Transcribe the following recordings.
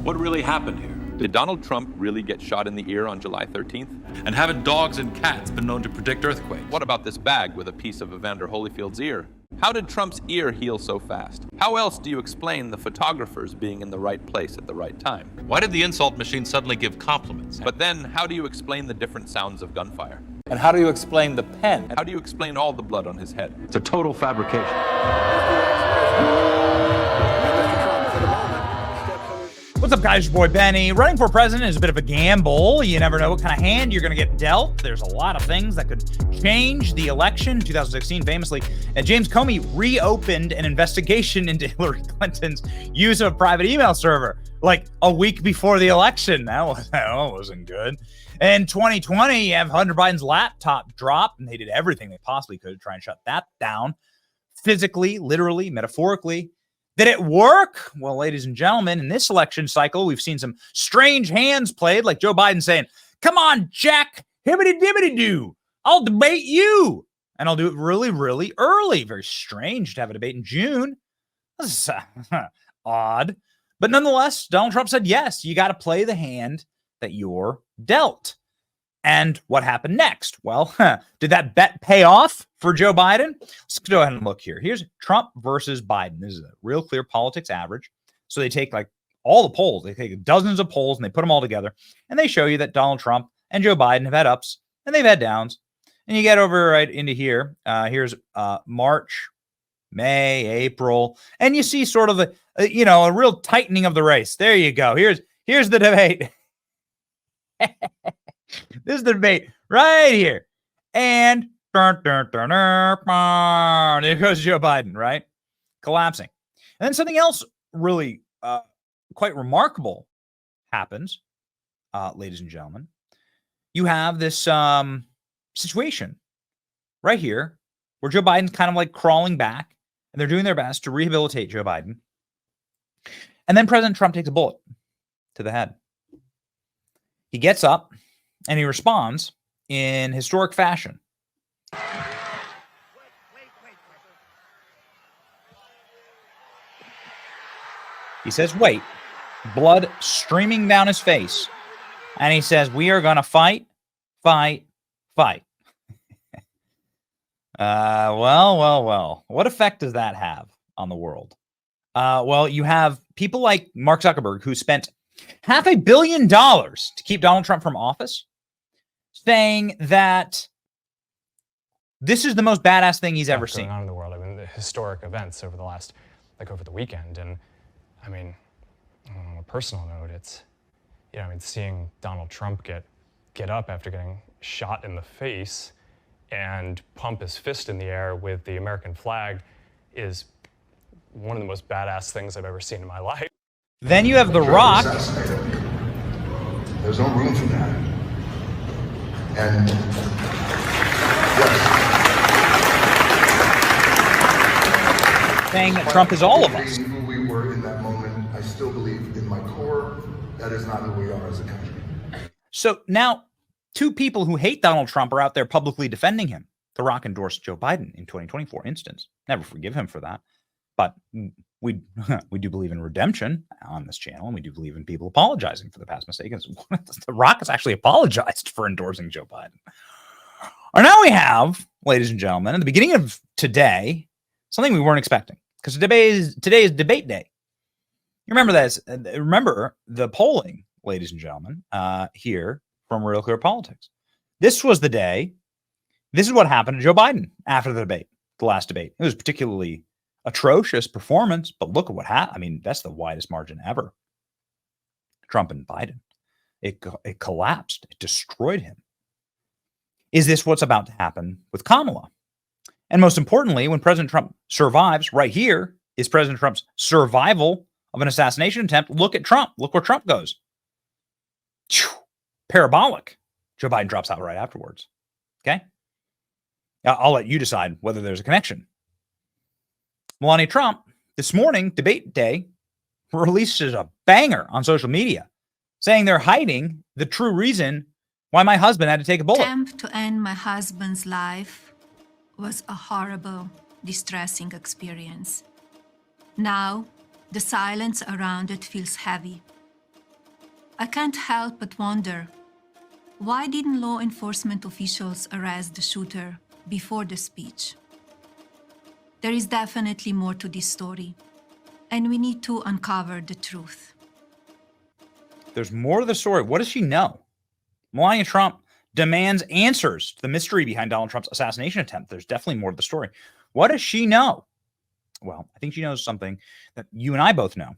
What really happened here? Did Donald Trump really get shot in the ear on July 13th? And haven't dogs and cats been known to predict earthquakes? What about this bag with a piece of Evander Holyfield's ear? How did Trump's ear heal so fast? How else do you explain the photographers being in the right place at the right time? Why did the insult machine suddenly give compliments? But then, how do you explain the different sounds of gunfire? And how do you explain the pen? How do you explain all the blood on his head? It's a total fabrication. What's up, guys? Your boy Benny. Running for president is a bit of a gamble. You never know what kind of hand you're going to get dealt. There's a lot of things that could change the election. 2016, famously, James Comey reopened an investigation into Hillary Clinton's use of a private email server like a week before the election. That wasn't good. In 2020, you have Hunter Biden's laptop drop, and they did everything they possibly could to try and shut that down. Physically, literally, metaphorically. Did it work? Well, ladies and gentlemen, in this election cycle, we've seen some strange hands played, like Joe Biden saying, "Come on, Jack, hibbity-dibbity-doo, I'll debate you. And I'll do it really, really early." Very strange to have a debate in June. This is odd. But nonetheless, Donald Trump said, yes, you got to play the hand that you're dealt. And what happened next? Well, did that bet pay off for Joe Biden? Let's go ahead and look here. Here's Trump versus Biden. This is a real clear politics average. So they take like all the polls. They take dozens of polls and they put them all together. And they show you that Donald Trump and Joe Biden have had ups and they've had downs. And you get over right into here. Here's March, May, April. And you see sort of a real tightening of the race. There you go. Here's the debate. This is the debate right here. And there goes Joe Biden, right? Collapsing. And then something else really quite remarkable happens, ladies and gentlemen. You have this situation right here where Joe Biden's kind of like crawling back, and they're doing their best to rehabilitate Joe Biden. And then President Trump takes a bullet to the head. He gets up and he responds in historic fashion. He says, wait, blood streaming down his face. And he says, we are going to fight, fight, fight. Well. What effect does that have on the world? Well, you have people like Mark Zuckerberg, who spent $500 million to keep Donald Trump from office, saying that this is the most badass thing he's ever seen. Going on in the world. I mean, the historic events over over the weekend. And I mean, on a personal note, it's, seeing Donald Trump get up after getting shot in the face and pump his fist in the air with the American flag is one of the most badass things I've ever seen in my life. Then you have The Rock. There's no room for that. And yes, saying that Trump is all of us. Who we were in that moment, I still believe in my core that is not who we are as a country. So now, two people who hate Donald Trump are out there publicly defending him. The Rock endorsed Joe Biden in 2020, for instance. Never forgive him for that. But we do believe in redemption on this channel, and we do believe in people apologizing for the past mistakes. The Rock has actually apologized for endorsing Joe Biden. And now we have, ladies and gentlemen, at the beginning of today, something we weren't expecting, because today is debate day. You remember this? Remember the polling, ladies and gentlemen, here from Real Clear Politics. This was the day. This is what happened to Joe Biden after the debate, the last debate. It was particularly atrocious performance, but look at what happened. I mean, that's the widest margin ever. Trump and Biden. It collapsed. It destroyed him. Is this what's about to happen with Kamala? And most importantly, when President Trump survives, right here is President Trump's survival of an assassination attempt. Look at Trump. Look where Trump goes. Parabolic. Joe Biden drops out right afterwards. Okay? I'll let you decide whether there's a connection. Melania Trump, this morning, debate day, releases a banger on social media saying they're hiding the true reason why my husband had to take a bullet. Attempt to end my husband's life was a horrible, distressing experience. Now, the silence around it feels heavy. I can't help but wonder, why didn't law enforcement officials arrest the shooter before the speech? There is definitely more to this story, and we need to uncover the truth. There's more to the story. What does she know? Melania Trump demands answers to the mystery behind Donald Trump's assassination attempt. There's definitely more to the story. What does she know? Well, I think she knows something that you and I both know,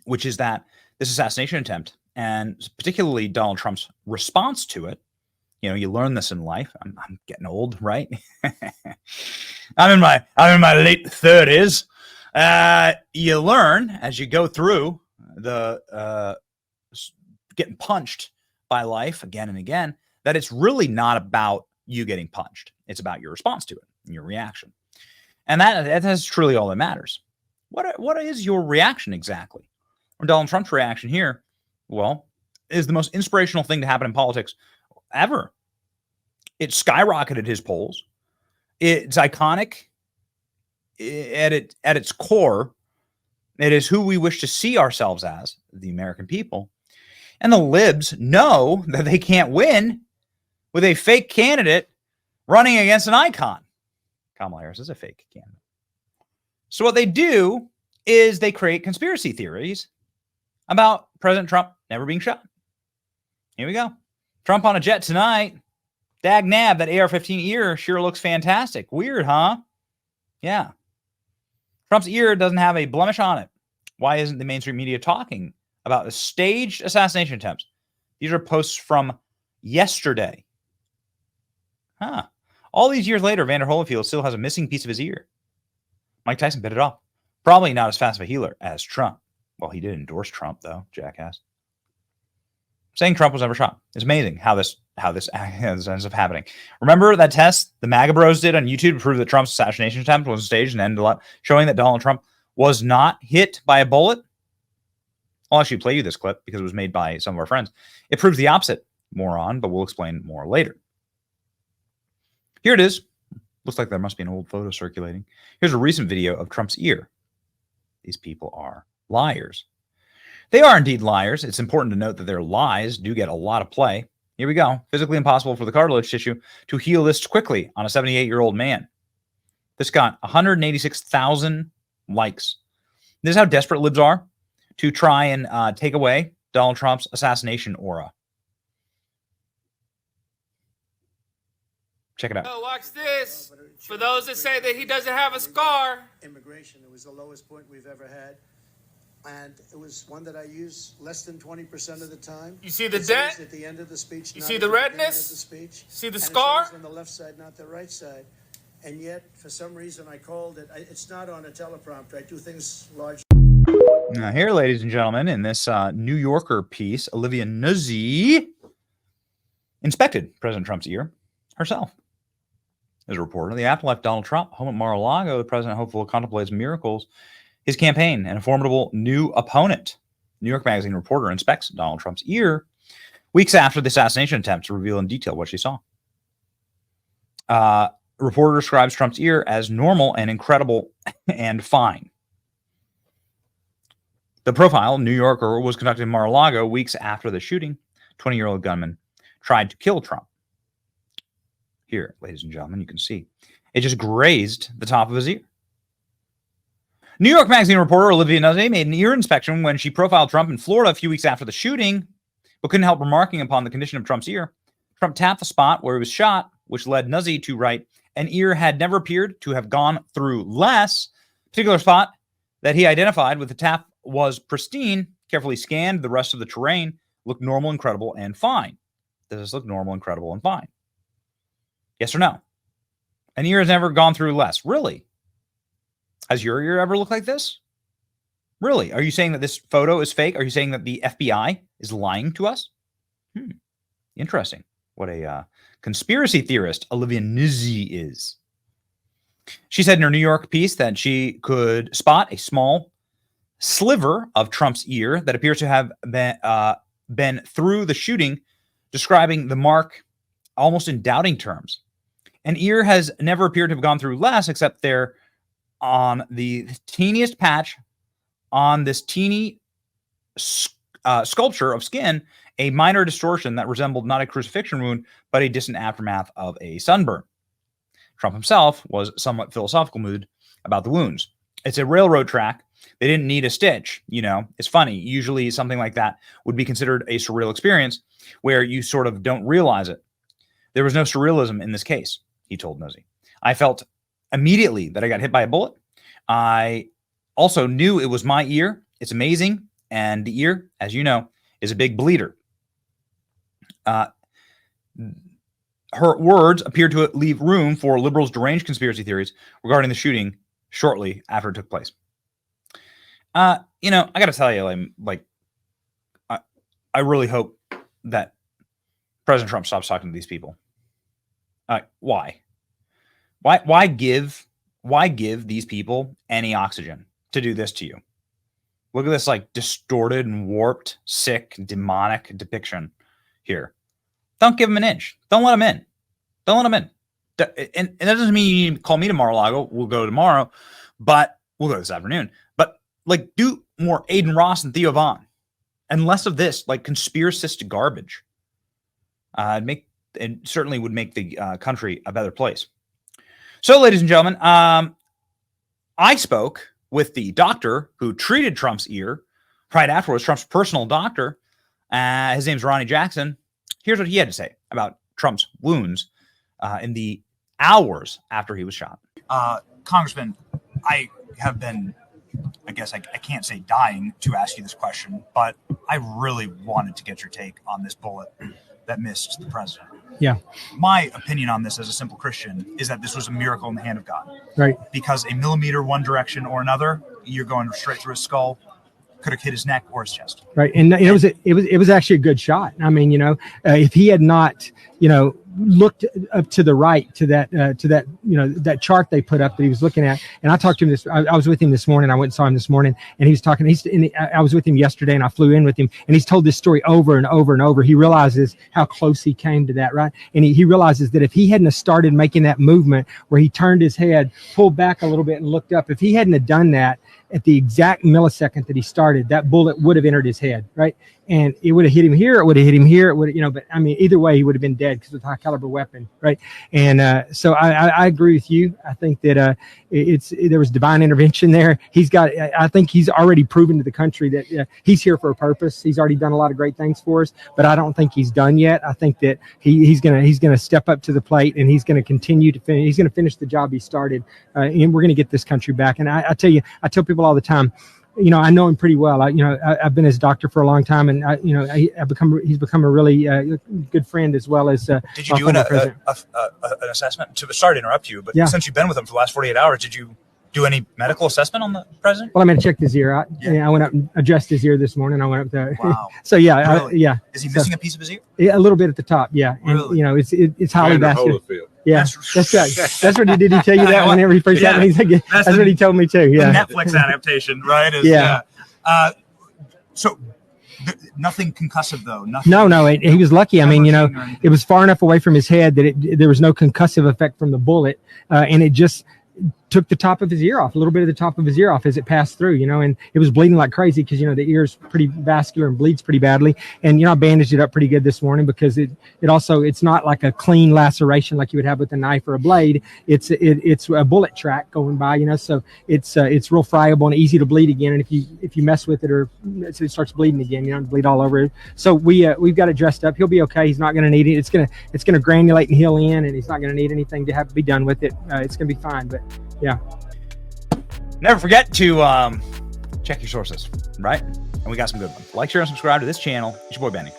which is that this assassination attempt, and particularly Donald Trump's response to it, you learn this in life. I'm getting old, right? I'm in my late 30s. You learn as you go through the getting punched by life again and again that it's really not about you getting punched. It's about your response to it and your reaction. And that is truly all that matters. What is your reaction exactly? Or Donald Trump's reaction here, well, is the most inspirational thing to happen in politics ever. It skyrocketed his polls. It's iconic at its core. It is who we wish to see ourselves as, the American people. And the libs know that they can't win with a fake candidate running against an icon. Kamala Harris is a fake candidate. So what they do is they create conspiracy theories about President Trump never being shot. Here we go. Trump on a jet tonight. Dag nab, that AR-15 ear sure looks fantastic. Weird, huh? Yeah. Trump's ear doesn't have a blemish on it. Why isn't the mainstream media talking about the staged assassination attempts? These are posts from yesterday. Huh. All these years later, Vander Holyfield still has a missing piece of his ear. Mike Tyson bit it off. Probably not as fast of a healer as Trump. Well, he did endorse Trump, though, jackass. Saying Trump was never shot. It's amazing how this ends up happening. Remember that test the MAGA bros did on YouTube to prove that Trump's assassination attempt wasn't staged and ended up showing that Donald Trump was not hit by a bullet? I'll actually play you this clip because it was made by some of our friends. It proves the opposite, moron, but we'll explain more later. Here it is. Looks like there must be an old photo circulating. Here's a recent video of Trump's ear. These people are liars. They are indeed liars. It's important to note that their lies do get a lot of play. Here we go. Physically impossible for the cartilage tissue to heal this quickly on a 78-year-old man. This got 186,000 likes. This is how desperate libs are to try and take away Donald Trump's assassination aura. Check it out. Oh, watch this. For those that say that he doesn't have a scar. Immigration, it was the lowest point we've ever had. And it was one that I use less than 20% of the time. You see the dent? At the end of the speech. You see the redness? See the scar? On the left side, not the right side. And yet, for some reason, I called it. It's not on a teleprompter. I do things large. Now here, ladies and gentlemen, in this New Yorker piece, Olivia Nuzzi inspected President Trump's ear herself. As a reporter, the afterlife Donald Trump, home at Mar-a-Lago, the president hopeful contemplates miracles. His campaign and a formidable new opponent. New York Magazine reporter inspects Donald Trump's ear weeks after the assassination attempt to reveal in detail what she saw. Reporter describes Trump's ear as normal and incredible and fine. The profile, New Yorker, was conducted in Mar-a-Lago weeks after the shooting. 20-year-old gunman tried to kill Trump. Here, ladies and gentlemen, you can see. It just grazed the top of his ear. New York Magazine reporter Olivia Nuzzi made an ear inspection when she profiled Trump in Florida a few weeks after the shooting, but couldn't help remarking upon the condition of Trump's ear. Trump tapped the spot where he was shot, which led Nuzzi to write, an ear had never appeared to have gone through less. Particular spot that he identified with the tap was pristine, carefully scanned the rest of the terrain, looked normal, incredible, and fine. Does this look normal, incredible, and fine? Yes or no? An ear has never gone through less. Really? Has your ear ever looked like this? Really? Are you saying that this photo is fake? Are you saying that the FBI is lying to us? Interesting. What a conspiracy theorist Olivia Nuzzi is. She said in her New York piece that she could spot a small sliver of Trump's ear that appears to have been through the shooting, describing the mark almost in doubting terms. An ear has never appeared to have gone through less, except there on the teeniest patch on this teeny sculpture of skin, a minor distortion that resembled not a crucifixion wound, but a distant aftermath of a sunburn. Trump himself was somewhat philosophical mood about the wounds. It's a railroad track. They didn't need a stitch. You know, it's funny. Usually something like that would be considered a surreal experience where you sort of don't realize it. There was no surrealism in this case, he told Nosy. I felt immediately that I got hit by a bullet. I also knew it was my ear. It's amazing. And the ear, as you know, is a big bleeder. Her words appeared to leave room for liberals' deranged conspiracy theories regarding the shooting shortly after it took place. You know, I got to tell you, I really hope that President Trump stops talking to these people. Why give these people any oxygen to do this to you? Look at this like distorted and warped, sick, demonic depiction here. Don't give them an inch. Don't let them in. Don't let them in. And that doesn't mean you need to call me tomorrow, Lago. We'll go tomorrow, but we'll go this afternoon. But like, do more Aiden Ross and Theo Vaughn, and less of this like conspiracist garbage. It certainly would make the country a better place. So, ladies and gentlemen, I spoke with the doctor who treated Trump's ear right afterwards, Trump's personal doctor. His name's Ronnie Jackson. Here's what he had to say about Trump's wounds in the hours after he was shot. Congressman, I have been, I guess I can't say dying to ask you this question, but I really wanted to get your take on this bullet that missed the president. Yeah. My opinion on this as a simple Christian is that this was a miracle in the hand of God. Right. Because a millimeter one direction or another, you're going straight through his skull, could have hit his neck or his chest. Right. And it was actually a good shot. I mean, you know, if he had not, you know, looked up to the right to that, you know, that chart they put up that he was looking at. And I talked to him I was with him this morning. I went and saw him this morning, and he was talking. I was with him yesterday, and I flew in with him, and he's told this story over and over and over. He realizes how close he came to that, right? And he realizes that if he hadn't have started making that movement where he turned his head, pulled back a little bit, and looked up, if he hadn't have done that at the exact millisecond that he started, that bullet would have entered his head, right? And it would have hit him here. It would have hit him here. It would, you know, but I mean, either way, he would have been dead because it's a high caliber weapon, right? And so I agree with you. I think that there was divine intervention there. I think he's already proven to the country that he's here for a purpose. He's already done a lot of great things for us, but I don't think he's done yet. I think that he's gonna step up to the plate, and he's gonna continue to finish. He's gonna finish the job he started, and we're gonna get this country back. And I tell you, I tell people all the time, you know, I know him pretty well. I've been his doctor for a long time, and he's become a really good friend as well as. Did you do an assessment? Sorry to interrupt you, but since you've been with him for the last 48 hours, did you do any medical assessment on the president? Well, I mean, I checked his ear out. Yeah. I went up and adjusted his ear this morning. I went up there. Wow. So yeah, really? yeah. Is he missing a piece of his ear? Yeah, a little bit at the top. Yeah, and really? You know, it's highly vascular. Yeah, that's right. That's what he did. He tell you that whenever he first happened. He's like, that's what he told me too. Yeah. The Netflix adaptation, right? So nothing concussive though. Nothing. No. He was lucky. I mean, you know, it was far enough away from his head that there was no concussive effect from the bullet, and it just took the top of his ear off, a little bit of the top of his ear off as it passed through, you know, and it was bleeding like crazy because, you know, the ear's pretty vascular and bleeds pretty badly. And, you know, I bandaged it up pretty good this morning because it's not like a clean laceration like you would have with a knife or a blade. It's a bullet track going by, you know, so it's real friable and easy to bleed again. And if you mess with it or it starts bleeding again, you know, bleed all over it. So we've got it dressed up. He'll be okay. He's not going to need it. It's going to granulate and heal in, and he's not going to need anything to have to be done with it. It's going to be fine, but yeah. Never forget to check your sources, right? And we got some good ones. Like, share, and subscribe to this channel. It's your boy, Benny.